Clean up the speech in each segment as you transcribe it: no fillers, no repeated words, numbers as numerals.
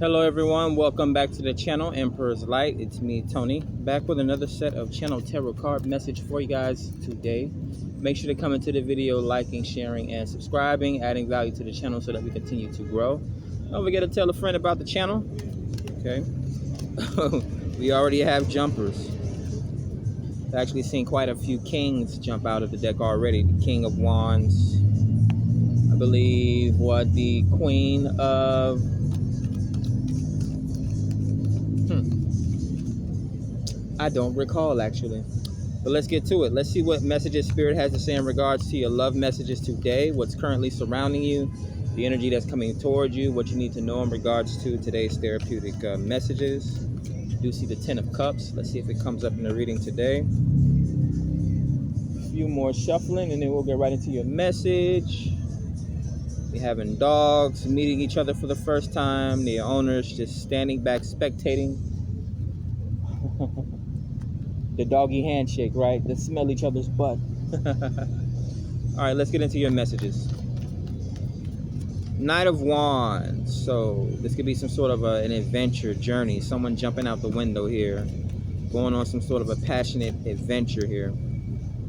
Hello everyone, welcome back to the channel Emperor's Light. It's me, Tony, back with another set of channel tarot card message for you guys today. Make sure to come into the video liking, sharing, and subscribing, adding value to the channel so that we continue to grow. Don't forget to tell a friend about the channel. Okay. We already have jumpers. I've actually seen quite a few kings jump out of the deck already. The King of Wands, I believe, the Queen of I don't recall actually, but let's get to it. Let's see what messages Spirit has to say in regards to your love messages today, what's currently surrounding you, the energy that's coming toward you, what you need to know in regards to today's therapeutic messages. I do see the Ten of Cups. Let's see if it comes up in the reading today. A few more shuffling and then we'll get right into your message. We're having dogs meeting each other for the first time, the owners just standing back spectating. The doggy handshake, right? They smell each other's butt. All right, let's get into your messages. Knight of Wands. So this could be some sort of an adventure journey. Someone jumping out the window here, going on some sort of a passionate adventure here.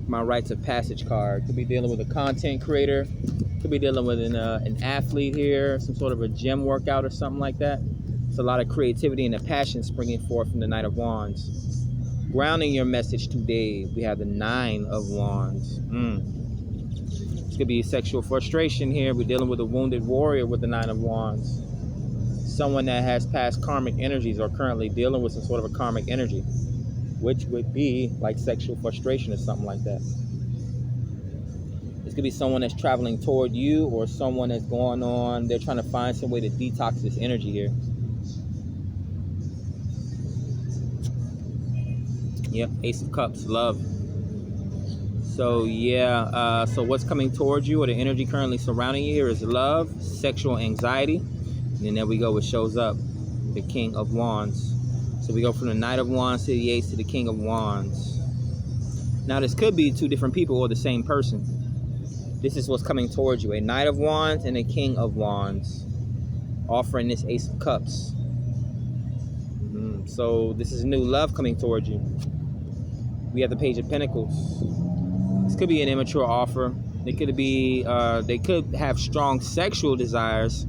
My rites of passage card. Could be dealing with a content creator. Could be dealing with an athlete here, some sort of a gym workout or something like that. It's a lot of creativity and a passion springing forth from the Knight of Wands. Grounding your message today, we have the Nine of Wands. This could be sexual frustration here. We're dealing with a wounded warrior with the Nine of Wands. Someone that has past karmic energies or currently dealing with some sort of a karmic energy, which would be like sexual frustration or something like that. This could be someone that's traveling toward you or someone that's going on. They're trying to find some way to detox this energy here. Yep, Ace of Cups, love. So yeah, so what's coming towards you or the energy currently surrounding you here is love, sexual anxiety. And then there we go, it shows up, the King of Wands. So we go from the Knight of Wands to the Ace to the King of Wands. Now this could be two different people or the same person. This is what's coming towards you, a Knight of Wands and a King of Wands, offering this Ace of Cups. So this is new love coming towards you. We have the Page of Pentacles. This could be an immature offer. It could be, they could have strong sexual desires,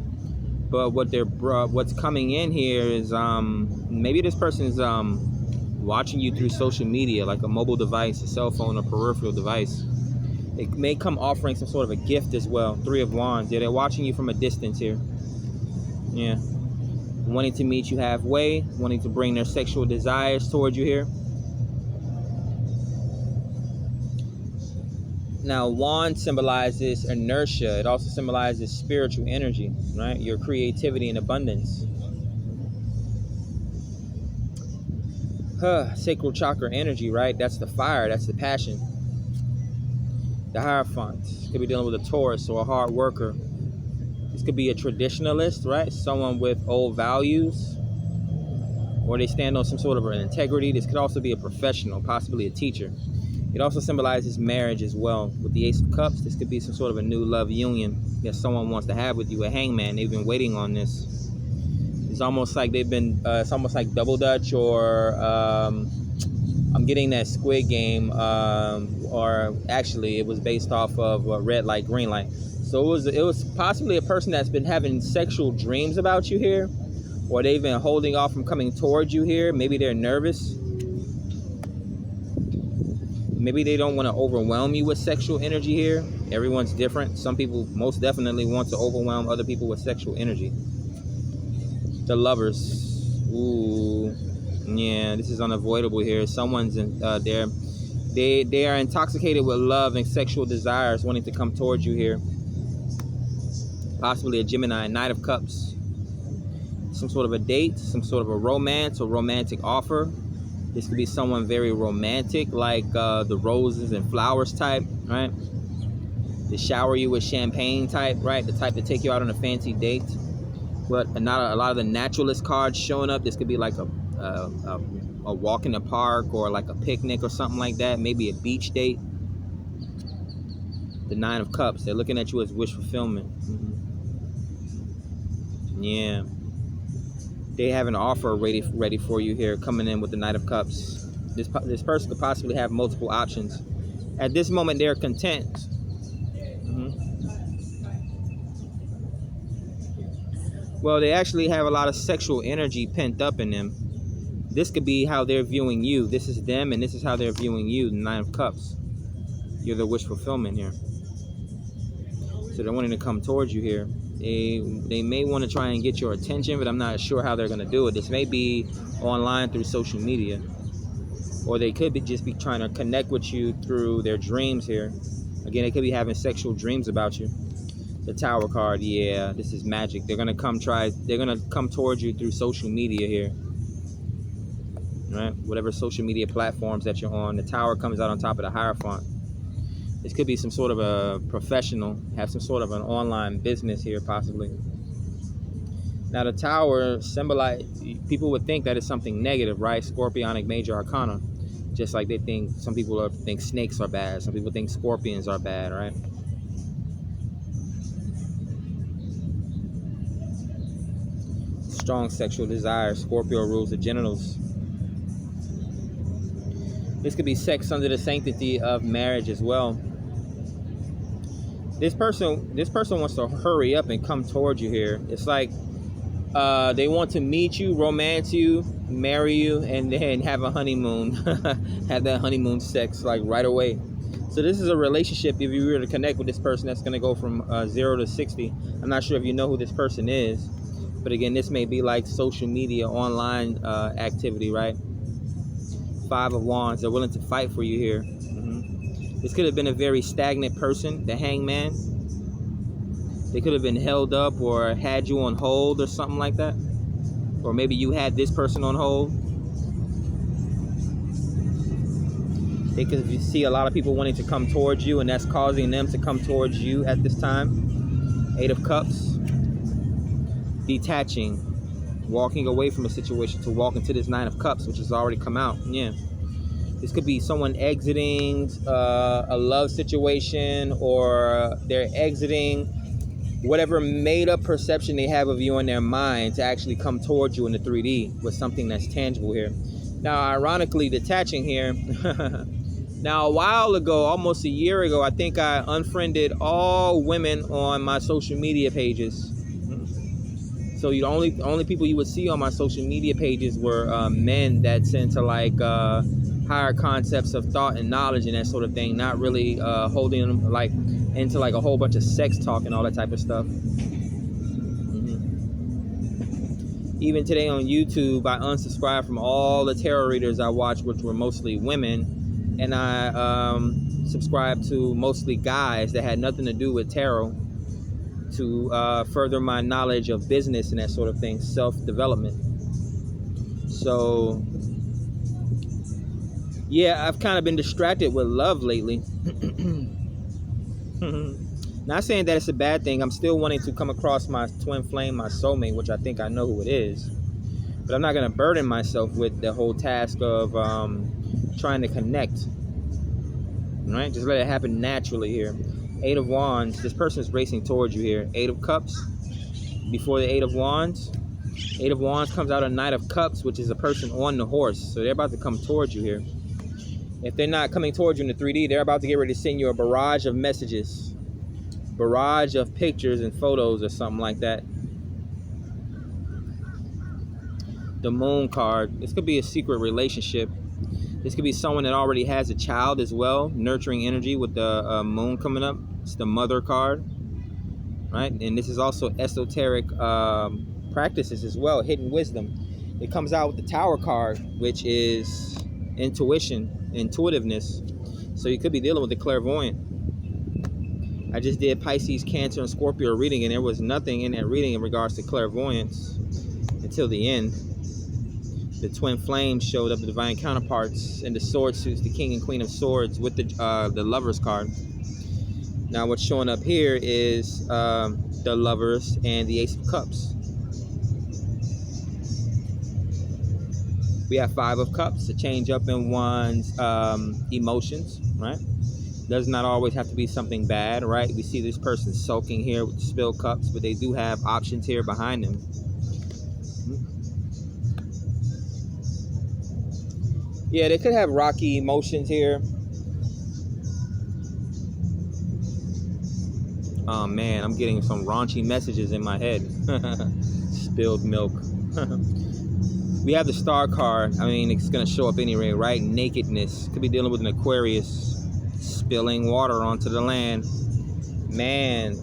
but what's coming in here is maybe this person is watching you through social media, like a mobile device, a cell phone, or peripheral device. It may come offering some sort of a gift as well. Three of Wands. Yeah, they're watching you from a distance here. Yeah, wanting to meet you halfway, wanting to bring their sexual desires towards you here. Now, wand symbolizes inertia. It also symbolizes spiritual energy, right? Your creativity and abundance. Sacral chakra energy, right? That's the fire. That's the passion. The Hierophant. Could be dealing with a Taurus or a hard worker. This could be a traditionalist, right? Someone with old values. Or they stand on some sort of an integrity. This could also be a professional, possibly a teacher. It also symbolizes marriage as well. With the Ace of Cups, this could be some sort of a new love union that someone wants to have with you, a hangman. They've been waiting on this. It's almost like they've been, it's almost like Double Dutch or I'm getting that Squid Game, or actually it was based off of Red Light, Green Light. So it was possibly a person that's been having sexual dreams about you here, or they've been holding off from coming towards you here. Maybe they're nervous. Maybe they don't want to overwhelm you with sexual energy here. Everyone's different. Some people most definitely want to overwhelm other people with sexual energy. The Lovers. Ooh. Yeah, this is unavoidable here. Someone's in they are intoxicated with love and sexual desires, wanting to come towards you here. Possibly a Gemini, Knight of Cups. Some sort of a date, some sort of a romance or romantic offer. This could be someone very romantic, like the roses and flowers type, right? To shower you with champagne type, right? The type to take you out on a fancy date. But not a lot of the naturalist cards showing up. This could be like a walk in the park or like a picnic or something like that. Maybe a beach date. The Nine of Cups. They're looking at you as wish fulfillment. Yeah. They have an offer ready for you here, coming in with the Knight of Cups. This person could possibly have multiple options. At this moment, they're content. Well, they actually have a lot of sexual energy pent up in them. This could be how they're viewing you. This is them, and this is how they're viewing you, the Nine of Cups. You're the wish fulfillment here. So they're wanting to come towards you here. They may want to try and get your attention, but I'm not sure how they're going to do it. This may be online through social media, or they could just be trying to connect with you through their dreams here. Again, they could be having sexual dreams about you. The Tower card, yeah, this is magic. They're going to come towards you through social media here. Right? Whatever social media platforms that you're on. The Tower comes out on top of the Hierophant. This could be some sort of a professional, have some sort of an online business here, possibly. Now, the Tower symbolize, people would think that it's something negative, right? Scorpionic major arcana. Just like they think, some people think snakes are bad. Some people think scorpions are bad, right? Strong sexual desire. Scorpio rules the genitals. This could be sex under the sanctity of marriage as well. This person wants to hurry up and come towards you here. It's like they want to meet you, romance you, marry you, and then have a honeymoon. Have that honeymoon sex like right away. So this is a relationship, if you were to connect with this person, that's going to go from 0 to 60. I'm not sure if you know who this person is. But again, this may be like social media, online activity, right? 5 of Wands. They're willing to fight for you here. This could have been a very stagnant person, the Hangman. They could have been held up or had you on hold or something like that. Or maybe you had this person on hold. They could see a lot of people wanting to come towards you, and that's causing them to come towards you at this time. 8 of Cups. Detaching. Walking away from a situation to walk into this 9 of Cups, which has already come out. Yeah. This could be someone exiting a love situation, or they're exiting whatever made-up perception they have of you in their mind to actually come towards you in the 3D with something that's tangible here. Now, ironically, detaching here. Now, a while ago, almost a year ago, I think I unfriended all women on my social media pages. So the only people you would see on my social media pages were men that's into like higher concepts of thought and knowledge and that sort of thing, not really holding them like into like a whole bunch of sex talk and all that type of stuff. Even today on YouTube, I unsubscribed from all the tarot readers I watched, which were mostly women, and I subscribed to mostly guys that had nothing to do with tarot, to further my knowledge of business and that sort of thing, self-development. So yeah, I've kind of been distracted with love lately. Not saying that it's a bad thing. I'm still wanting to come across my twin flame, my soulmate, which I think I know who it is. But I'm not going to burden myself with the whole task of trying to connect. Right? Just let it happen naturally here. 8 of Wands. This person is racing towards you here. 8 of Cups. Before the 8 of Wands. 8 of Wands comes out a Knight of Cups, which is a person on the horse. So they're about to come towards you here. If they're not coming towards you in the 3D, they're about to get ready to send you a barrage of messages. Barrage of pictures and photos or something like that. The Moon card. This could be a secret relationship. This could be someone that already has a child as well. Nurturing energy with the Moon coming up. It's the Mother card. Right? And this is also esoteric practices as well. Hidden wisdom. It comes out with the Tower card, which is intuition, intuitiveness. So you could be dealing with the clairvoyant. I just did Pisces, Cancer, and Scorpio reading, and there was nothing in that reading in regards to clairvoyance until the end. The twin flames showed up, the divine counterparts, and the sword suits, the King and Queen of Swords with the Lovers card. Now what's showing up here is the Lovers and the Ace of Cups. We have 5 of Cups, a change up in one's emotions, right? Does not always have to be something bad, right? We see this person sulking here with spilled cups, but they do have options here behind them. Yeah, they could have rocky emotions here. Oh man, I'm getting some raunchy messages in my head. Spilled milk. We have the star card. I mean, it's going to show up anyway, right? Nakedness. Could be dealing with an Aquarius. Spilling water onto the land. Man,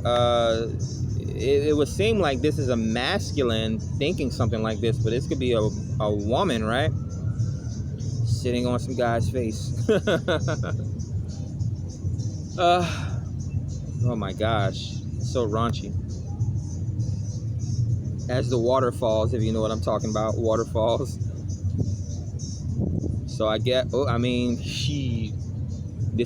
it would seem like this is a masculine thinking something like this, but this could be a woman, right? Sitting on some guy's face. Oh my gosh, so raunchy. As the waterfalls, if you know what I'm talking about, waterfalls. So I get, this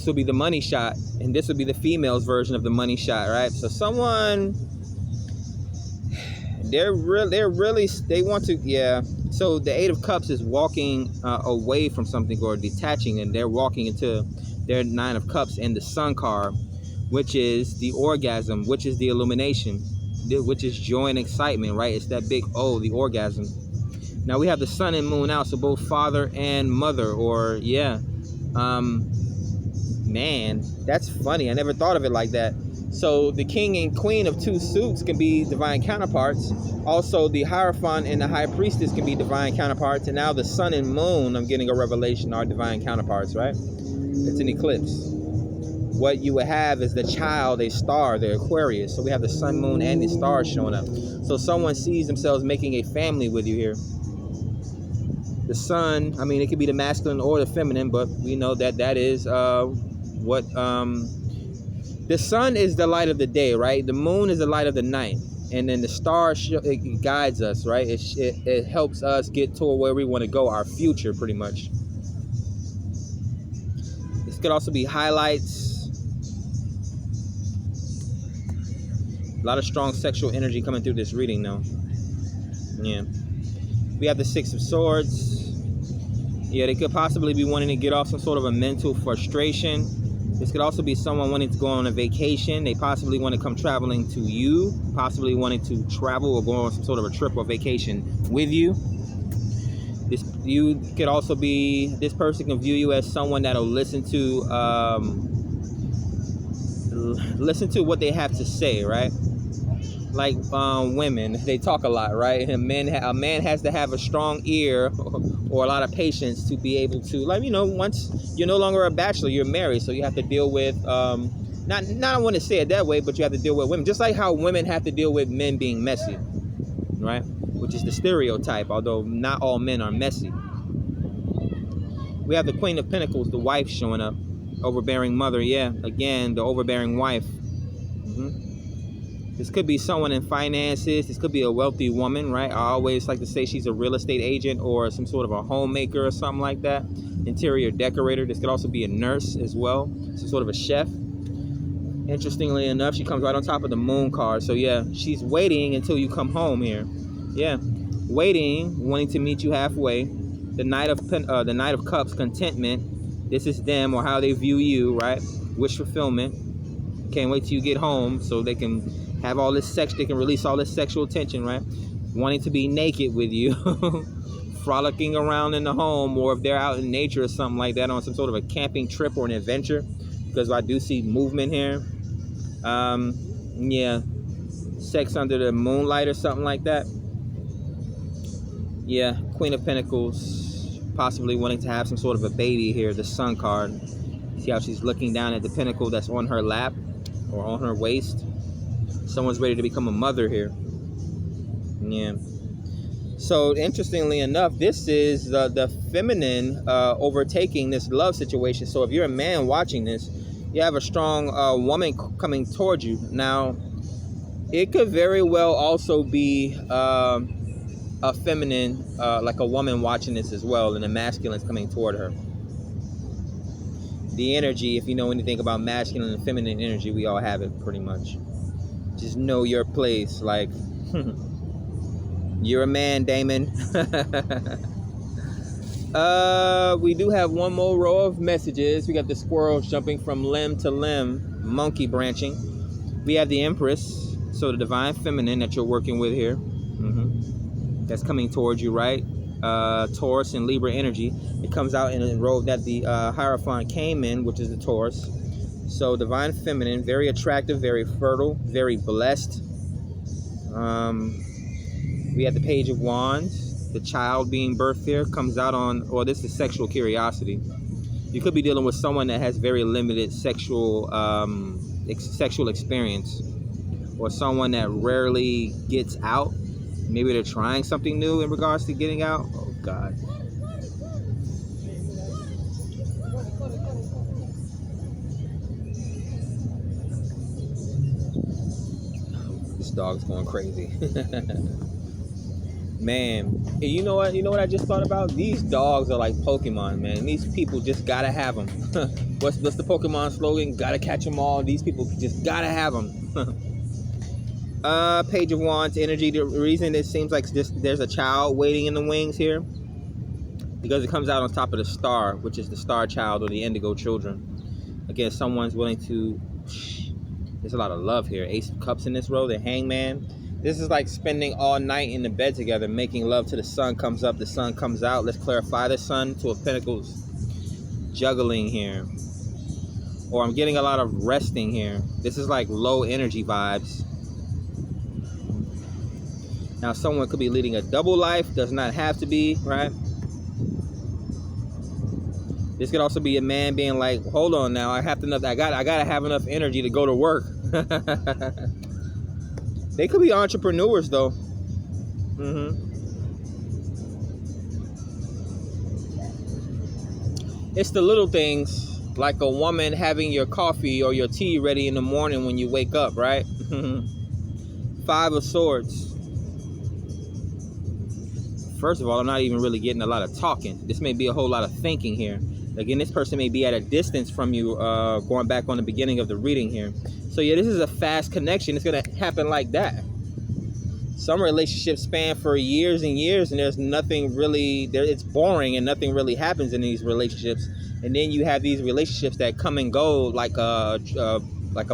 will be the money shot, and this will be the female's version of the money shot, right? So someone, they want to, yeah. So the Eight of Cups is walking away from something or detaching, and they're walking into their Nine of Cups and the Sun card, which is the orgasm, which is the illumination, which is joy and excitement, right? It's that big O, the orgasm. Now we have the Sun and Moon out, so both father and mother, or yeah. Man, that's funny. I never thought of it like that. So the King and Queen of Two Suits can be divine counterparts. Also, the Hierophant and the High Priestess can be divine counterparts. And now the Sun and Moon, I'm getting a revelation, are divine counterparts, right? It's an eclipse. What you would have is the child, a star, the Aquarius. So we have the Sun, Moon, and the stars showing up. So someone sees themselves making a family with you here. The Sun, I mean, it could be the masculine or the feminine, but we know that is what the Sun is the light of the day, right? The Moon is the light of the night, and then the stars, it guides us, right? It helps us get to where we want to go, our future, pretty much. This could also be highlights. A lot of strong sexual energy coming through this reading, though. Yeah. We have the Six of Swords. Yeah, they could possibly be wanting to get off some sort of a mental frustration. This could also be someone wanting to go on a vacation. They possibly want to come traveling to you, possibly wanting to travel or go on some sort of a trip or vacation with you. You could also be, this person can view you as someone that'll listen to what they have to say, right? Like women, they talk a lot, right? And a man has to have a strong ear or a lot of patience to be able to, like, you know, once you're no longer a bachelor, you're married, so you have to deal with not I want to say it that way, but you have to deal with women, just like how women have to deal with men being messy, right? Which is the stereotype, although not all men are messy. We have the Queen of Pentacles, the wife, showing up. Overbearing mother, yeah, again, the overbearing wife. This could be someone in finances. This could be a wealthy woman, right? I always like to say she's a real estate agent or some sort of a homemaker or something like that. Interior decorator. This could also be a nurse as well. Some sort of a chef. Interestingly enough, she comes right on top of the Moon card. So yeah, she's waiting until you come home here. Yeah, waiting, wanting to meet you halfway. The Knight of Cups, contentment. This is them or how they view you, right? Wish fulfillment. Can't wait till you get home so they can have all this sex, they can release all this sexual tension, right? Wanting to be naked with you, frolicking around in the home, or if they're out in nature or something like that on some sort of a camping trip or an adventure, because I do see movement here. Yeah, sex under the moonlight or something like that. Yeah, Queen of Pentacles, possibly wanting to have some sort of a baby here, the Sun card. See how she's looking down at the pinnacle that's on her lap or on her waist. Someone's ready to become a mother here. Yeah. So interestingly enough, this is the feminine overtaking this love situation. So if you're a man watching this, you have a strong woman coming towards you. Now, it could very well also be a feminine, like a woman watching this as well, and the masculine is coming toward her. The energy, if you know anything about masculine and feminine energy, we all have it pretty much. Just know your place. Like, you're a man, Damon. We do have one more row of messages. We got the squirrels jumping from limb to limb, monkey branching. We have the Empress, so the divine feminine that you're working with here. That's coming towards you, right? Taurus and Libra energy. It comes out in the road that the Hierophant came in, which is the Taurus. So divine feminine, very attractive, very fertile, very blessed. We have the Page of Wands. The child being birthed here comes out on, well, this is sexual curiosity. You could be dealing with someone that has very limited sexual experience, or someone that rarely gets out. Maybe they're trying something new in regards to getting out. Oh God. This dog's going crazy. Man, you know what? You know what I just thought about? These dogs are like Pokemon, man. These people just gotta have them. What's the Pokemon slogan? Gotta catch them all. These people just gotta have them. Page of Wands energy. The reason it seems like there's a child waiting in the wings here, because it comes out on top of the star, which is the star child or the indigo children. Again, someone's willing to. There's a lot of love here. Ace of Cups in this row. The Hangman. This is like spending all night in the bed together, making love till the sun comes up, the sun comes out. Let's clarify the Sun. Two of Pentacles. Juggling here. Or I'm getting a lot of resting here. This is like low energy vibes. Now someone could be leading a double life. Does not have to be, right? This could also be a man being like, hold on now, I gotta have enough energy to go to work. They could be entrepreneurs though. It's the little things, like a woman having your coffee or your tea ready in the morning when you wake up, right? Five of Swords. First of all, I'm not even really getting a lot of talking. This may be a whole lot of thinking here. Again, this person may be at a distance from you, going back on the beginning of the reading here. So yeah, this is a fast connection. It's going to happen like that. Some relationships span for years and years, and there's nothing really there. It's boring and nothing really happens in these relationships. And then you have these relationships that come and go like a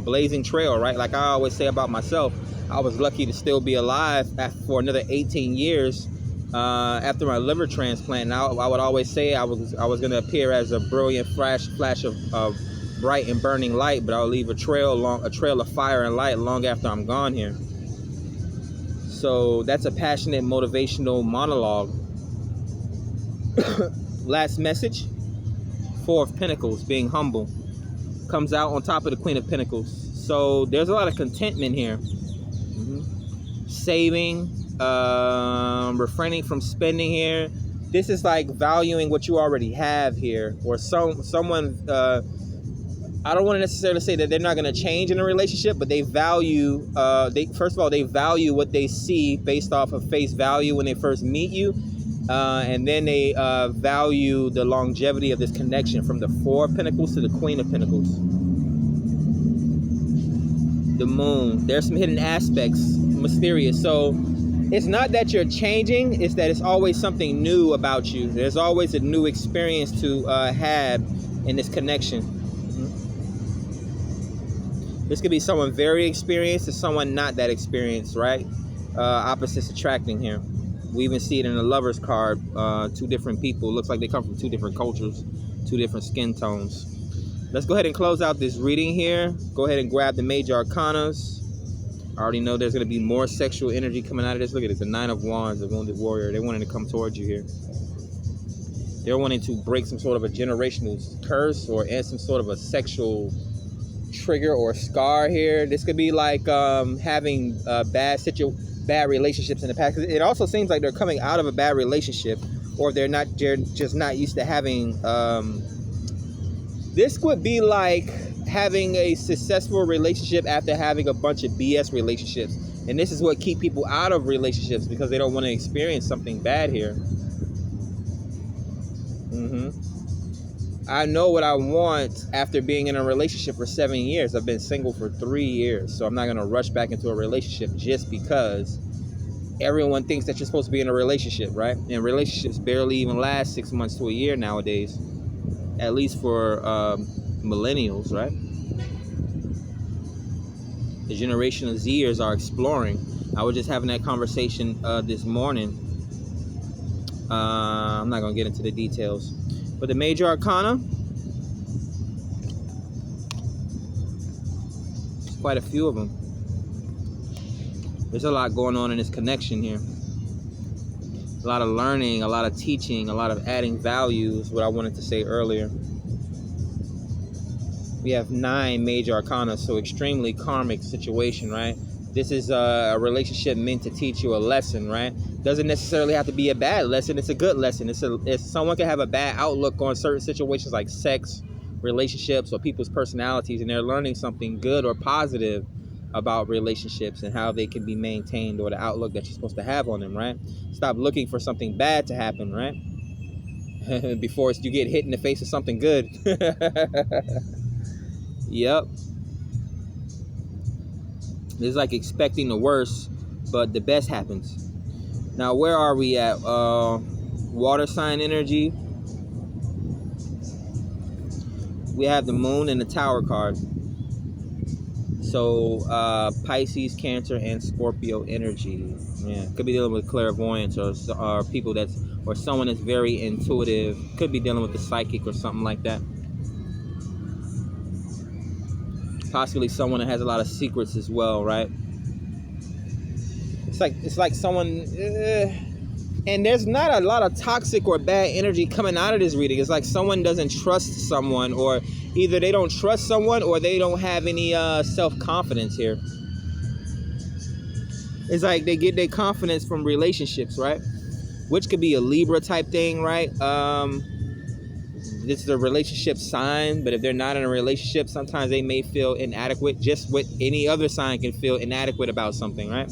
blazing trail, right? Like I always say about myself, I was lucky to still be alive for another 18 years after my liver transplant. Now I would always say I was going to appear as a brilliant flash of bright and burning light, but I'll leave a trail of fire and light long after I'm gone here. So that's a passionate, motivational monologue. Last message. Four of Pentacles, being humble, comes out on top of the Queen of Pentacles. So there's a lot of contentment here. Saving, refraining from spending here. This is like valuing what you already have here, or someone. I don't want to necessarily say that they're not going to change in a relationship, but they value. First of all, they value what they see based off of face value when they first meet you, and then they value the longevity of this connection, from the Four of Pentacles to the Queen of Pentacles. The Moon. There's some hidden aspects, mysterious. So it's not that you're changing, it's that it's always something new about you. There's always a new experience to have in this connection. This could be someone very experienced to someone not that experienced, right? Opposites attracting here. We even see it in the Lover's card. Two different people. Looks like they come from two different cultures, two different skin tones. Let's go ahead and close out this reading here. Go ahead and grab the Major Arcanas. I already know there's going to be more sexual energy coming out of this. Look at this, the Nine of Wands, the Wounded Warrior. They're wanting to come towards you here. They're wanting to break some sort of a generational curse or end some sort of a sexual trigger or scar here. This could be like having bad relationships in the past. It also seems like they're coming out of a bad relationship, or they're just not used to having this could be like having a successful relationship after having a bunch of BS relationships, and this is what keep people out of relationships, because they don't want to experience something bad here. I know what I want after being in a relationship for 7 years. I've been single for 3 years, so I'm not going to rush back into a relationship just because everyone thinks that you're supposed to be in a relationship, right? And relationships barely even last 6 months to a year nowadays, at least for millennials, right? The generation of Zers are exploring. I was just having that conversation this morning I'm not going to get into the details. But the major arcana, there's quite a few of them. There's a lot going on in this connection here. A lot of learning, a lot of teaching, a lot of adding value is what I wanted to say earlier. We have 9 major arcana, so extremely karmic situation, right? This is a relationship meant to teach you a lesson, right? Doesn't necessarily have to be a bad lesson. It's a good lesson. It's someone can have a bad outlook on certain situations like sex, relationships, or people's personalities, and they're learning something good or positive about relationships and how they can be maintained, or the outlook that you're supposed to have on them, right? Stop looking for something bad to happen, right? Before you get hit in the face with something good. Yep. It's like expecting the worst, but the best happens. Now, where are we at? Water sign energy. We have the moon and the tower card. So Pisces, Cancer, and Scorpio energy. Yeah, could be dealing with clairvoyance or people or someone that's very intuitive. Could be dealing with the psychic or something like that. Possibly someone that has a lot of secrets as well, right? It's like someone, and there's not a lot of toxic or bad energy coming out of this reading. It's like someone doesn't trust someone, or either they don't trust someone or they don't have any self-confidence here. It's like they get their confidence from relationships, right? Which could be a Libra type thing, right? This is a relationship sign, but if they're not in a relationship, sometimes they may feel inadequate, just what any other sign can feel inadequate about something, right?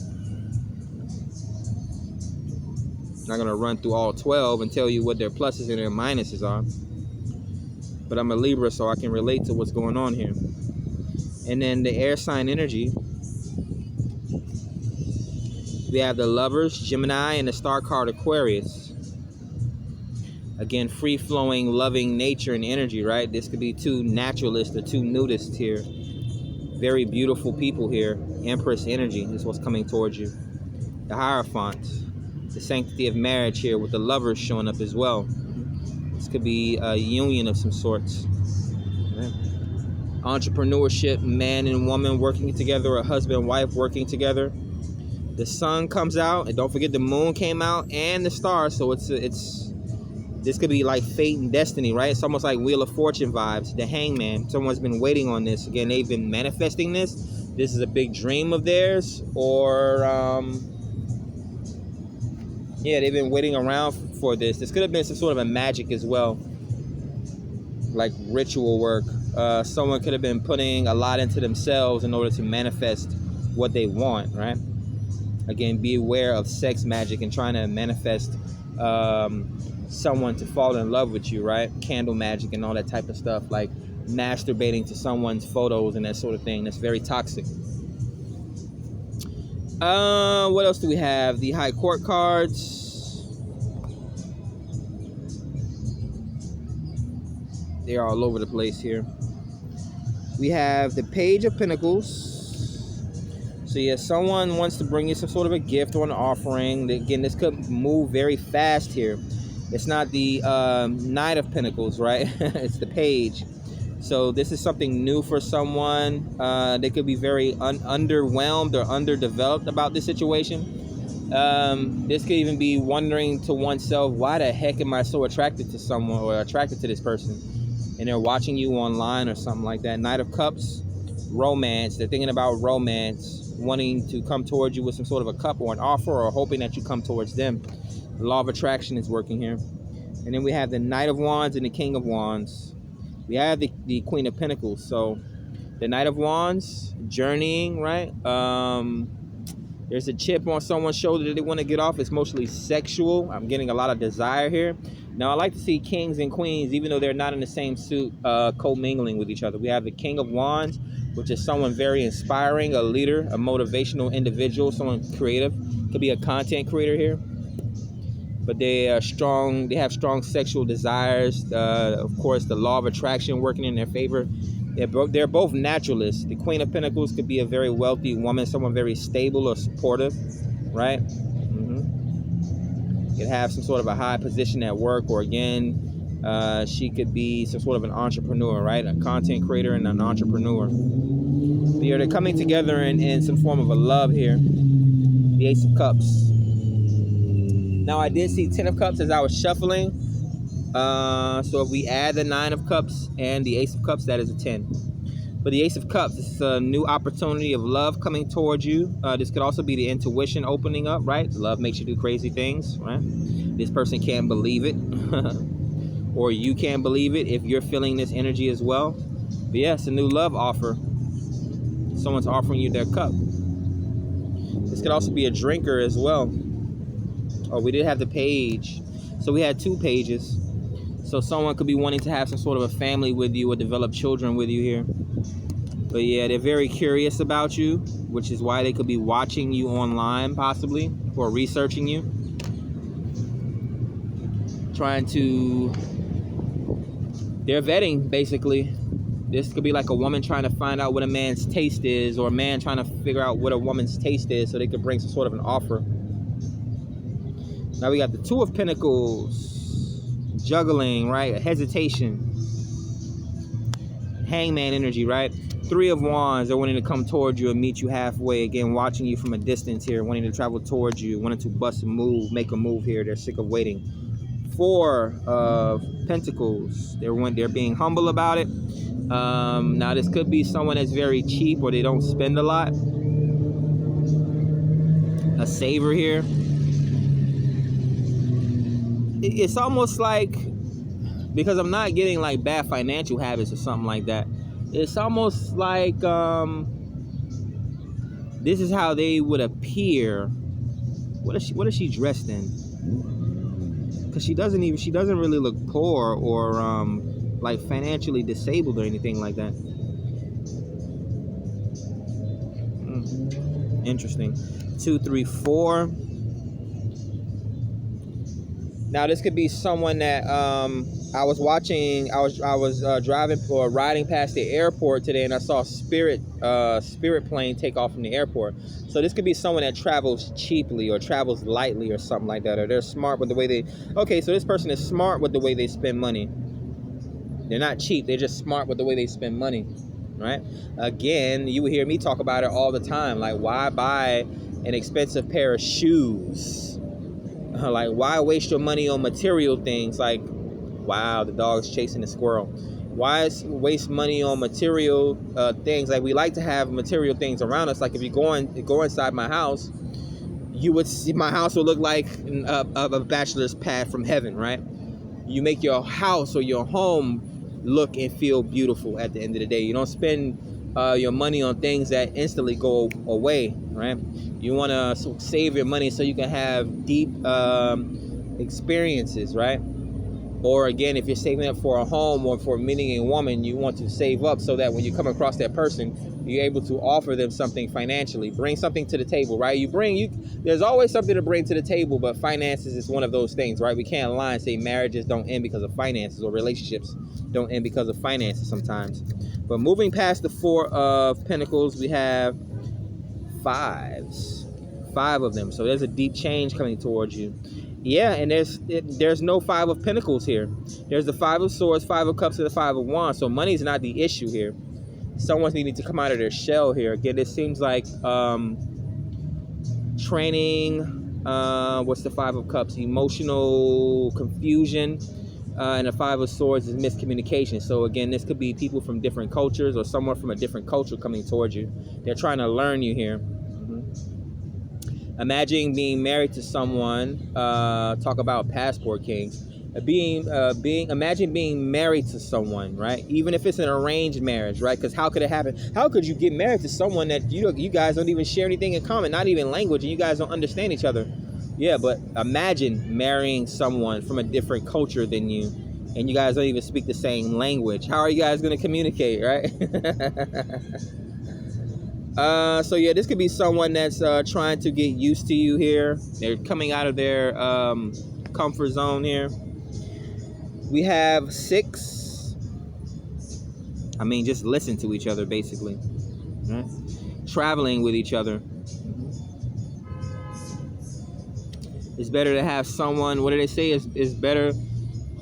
I'm not going to run through all 12 and tell you what their pluses and their minuses are. But I'm a Libra, so I can relate to what's going on here. And then the air sign energy. We have the Lovers, Gemini, and the star card Aquarius. Again, free-flowing, loving nature and energy, right? This could be 2 naturalists or 2 nudists here. Very beautiful people here. Empress energy is what's coming towards you. The Hierophant, the sanctity of marriage here with the Lovers showing up as well. This could be a union of some sorts. Right? Entrepreneurship, man and woman working together, or husband and wife working together. The sun comes out, and don't forget the moon came out, and the stars. So this could be like fate and destiny, right? It's almost like Wheel of Fortune vibes. The Hangman. Someone's been waiting on this. Again, they've been manifesting this. This is a big dream of theirs, or yeah, they've been waiting around for this. This could have been some sort of a magic as well, like ritual work. Someone could have been putting a lot into themselves in order to manifest what they want, right? Again, be aware of sex magic and trying to manifest someone to fall in love with you, right? Candle magic and all that type of stuff, like masturbating to someone's photos and that sort of thing. That's very toxic. What else do we have? The High Court cards. They're all over the place here. We have the Page of Pentacles. So yeah, someone wants to bring you some sort of a gift or an offering. Again, this could move very fast here. It's not the Knight of Pentacles, right? It's the Page. So this is something new for someone. They could be very underwhelmed or underdeveloped about this situation. This could even be wondering to oneself, why the heck am I so attracted to someone or attracted to this person? And they're watching you online or something like that. Knight of Cups, romance. They're thinking about romance, wanting to come towards you with some sort of a cup or an offer, or hoping that you come towards them. The law of attraction is working here. And then we have the Knight of Wands and the King of Wands. We have the Queen of Pentacles. So the Knight of Wands, journeying, right? There's a chip on someone's shoulder that they want to get off. It's mostly sexual. I'm getting a lot of desire here. Now, I like to see kings and queens, even though they're not in the same suit, co-mingling with each other. We have the King of Wands, which is someone very inspiring, a leader, a motivational individual, someone creative. Could be a content creator here. But they are strong. They have strong sexual desires. Of course, the law of attraction working in their favor. They're both naturalists. The Queen of Pentacles could be a very wealthy woman, someone very stable or supportive, right? Could have some sort of a high position at work, or again, she could be some sort of an entrepreneur, right? A content creator and an entrepreneur. But yeah, they're coming together in some form of a love here. The Ace of Cups. Now I did see 10 of Cups as I was shuffling. So if we add the 9 of Cups and the Ace of Cups, that is a 10. But the Ace of Cups, this is a new opportunity of love coming towards you. This could also be the intuition opening up, right? Love makes you do crazy things, right? This person can't believe it. Or you can't believe it if you're feeling this energy as well. But yeah, it's a new love offer. Someone's offering you their cup. This could also be a drinker as well. Oh, we did have the page. So we had 2 pages. So someone could be wanting to have some sort of a family with you or develop children with you here. But yeah, they're very curious about you, which is why they could be watching you online possibly, or researching you. They're vetting basically. This could be like a woman trying to find out what a man's taste is, or a man trying to figure out what a woman's taste is so they could bring some sort of an offer. Now we got the 2 of Pentacles. Juggling, right? A hesitation. Hangman energy, right? 3 of Wands. They're wanting to come towards you and meet you halfway. Again, watching you from a distance here. Wanting to travel towards you. Wanting to bust a move, make a move here. They're sick of waiting. 4 of Pentacles. They're being humble about it. Now this could be someone that's very cheap, or they don't spend a lot. A saver here. It's almost like, because I'm not getting like bad financial habits or something like that, it's almost like this is how they would appear. What is she dressed in? Because she doesn't really look poor or like financially disabled or anything like that. Interesting. 2, 3, 4. Now this could be someone that I was driving or riding past the airport today, and I saw Spirit plane take off from the airport. So this could be someone that travels cheaply or travels lightly or something like that, or they're smart with the way they. Okay, so this person is smart with the way they spend money. They're not cheap. They're just smart with the way they spend money, right? Again, you would hear me talk about it all the time. Like, why buy an expensive pair of shoes? Like, why waste your money on material things? Like, wow, the dog's chasing the squirrel. Why waste money on material things? Like, we like to have material things around us. Like, if you go inside my house, you would see my house will look like a bachelor's pad from heaven, right? You make your house or your home look and feel beautiful at the end of the day. You don't spend your money on things that instantly go away, right? You want to save your money so you can have deep experiences, right? Or again, if you're saving up for a home or for meeting a woman, you want to save up so that when you come across that person, you're able to offer them something financially, bring something to the table, right? There's always something to bring to the table, but finances is one of those things, right? We can't lie and say marriages don't end because of finances, or relationships don't end because of finances sometimes. But moving past the 4 of Pentacles, we have 5s. 5 of them. So there's a deep change coming towards you. Yeah, and there's no 5 of Pentacles here. There's the 5 of Swords, 5 of Cups, and the 5 of Wands. So money's not the issue here. Someone's needing to come out of their shell here. Again, it seems like training. What's the 5 of Cups? Emotional confusion. And the 5 of Swords is miscommunication. So again, this could be people from different cultures, or someone from a different culture coming towards you. They're trying to learn you here. Imagine being married to someone. Talk about passport kings. Imagine being married to someone, right? Even if it's an arranged marriage, right? Because how could it happen? How could you get married to someone that you guys don't even share anything in common, not even language, and you guys don't understand each other? Yeah, but imagine marrying someone from a different culture than you, and you guys don't even speak the same language. How are you guys going to communicate, right? So yeah, this could be someone that's trying to get used to you here. They're coming out of their comfort zone here. We have 6. I mean, just listen to each other, basically. Right? Traveling with each other. It's better to have someone, what did they say? It's better.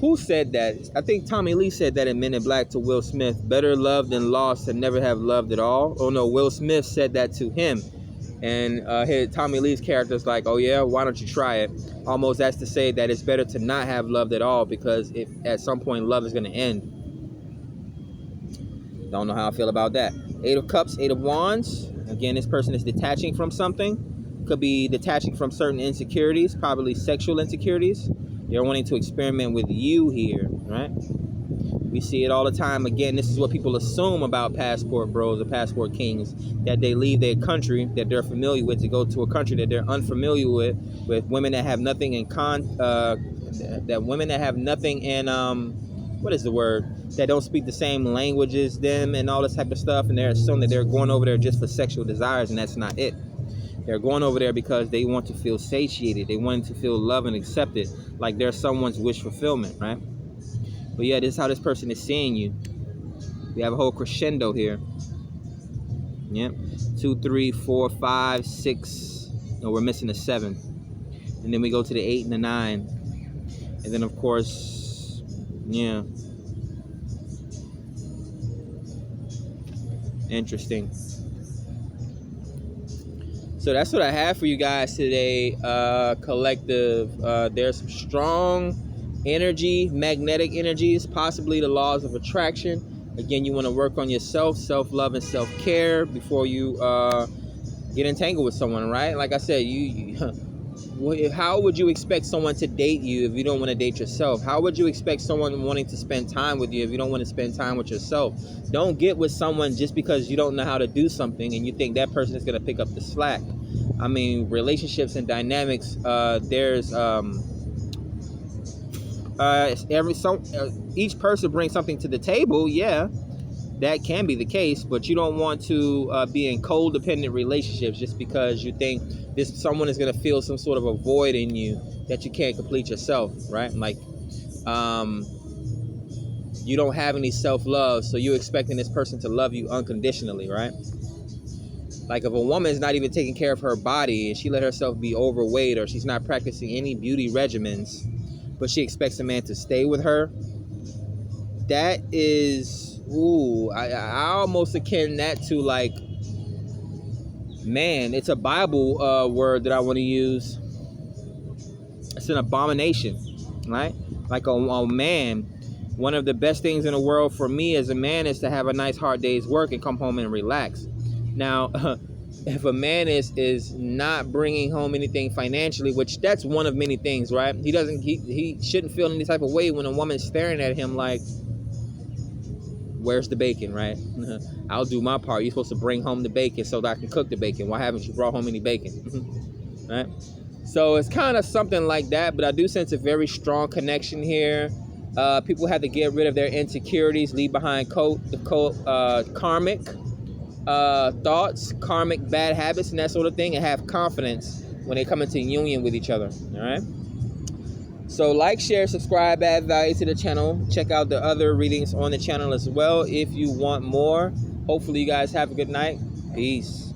Who said that? I think Tommy Lee said that in Men in Black to Will Smith. Better loved than lost than never have loved at all. Oh no, Will Smith said that to him. And Tommy Lee's character's like, oh yeah, why don't you try it? Almost as to say that it's better to not have loved at all, because if at some point love is going to end. Don't know how I feel about that. 8 of Cups, 8 of Wands. Again, this person is detaching from something. Could be detaching from certain insecurities, probably sexual insecurities. They're wanting to experiment with you here, right? We see it all the time. Again, this is what people assume about passport bros or passport kings, that they leave their country that they're familiar with to go to a country that they're unfamiliar with women that have nothing in what is the word? That don't speak the same language as them and all this type of stuff, and they're assuming that they're going over there just for sexual desires, and that's not it. They're going over there because they want to feel satiated. They want to feel loved and accepted, like they're someone's wish fulfillment, right? But yeah, this is how this person is seeing you. We have a whole crescendo here. Yep. 2, 3, 4, 5, 6. No, we're missing a 7. And then we go to the 8 and the 9. And then, of course, yeah. Interesting. So that's what I have for you guys today, collective. There's some strong energy, magnetic energies, possibly the laws of attraction. Again, you want to work on yourself, self-love and self-care before you get entangled with someone, right? Like I said, how would you expect someone to date you if you don't want to date yourself? How would you expect someone wanting to spend time with you if you don't want to spend time with yourself? Don't get with someone just because you don't know how to do something and you think that person is going to pick up the slack. I mean, relationships and dynamics, each person brings something to the table. Yeah, that can be the case, but you don't want to be in codependent relationships just because you think someone is going to feel some sort of a void in you that you can't complete yourself, right? Like, you don't have any self-love, so you're expecting this person to love you unconditionally, right? Like if a woman is not even taking care of her body and she let herself be overweight, or she's not practicing any beauty regimens, but she expects a man to stay with her, that is, I almost akin that to like, man, it's a Bible word that I want to use. It's an abomination, right? Like a man, one of the best things in the world for me as a man is to have a nice hard day's work and come home and relax. Now, if a man is not bringing home anything financially, which that's one of many things, right? He shouldn't feel any type of way when a woman's staring at him like, where's the bacon, right? I'll do my part. You're supposed to bring home the bacon so that I can cook the bacon. Why haven't you brought home any bacon? Right? So it's kind of something like that, but I do sense a very strong connection here. People have to get rid of their insecurities, leave behind karmic thoughts, karmic bad habits, and that sort of thing, and have confidence when they come into union with each other. All right. So like, share, subscribe, add value to the channel. Check out the other readings on the channel as well if you want more. Hopefully you guys have a good night. Peace.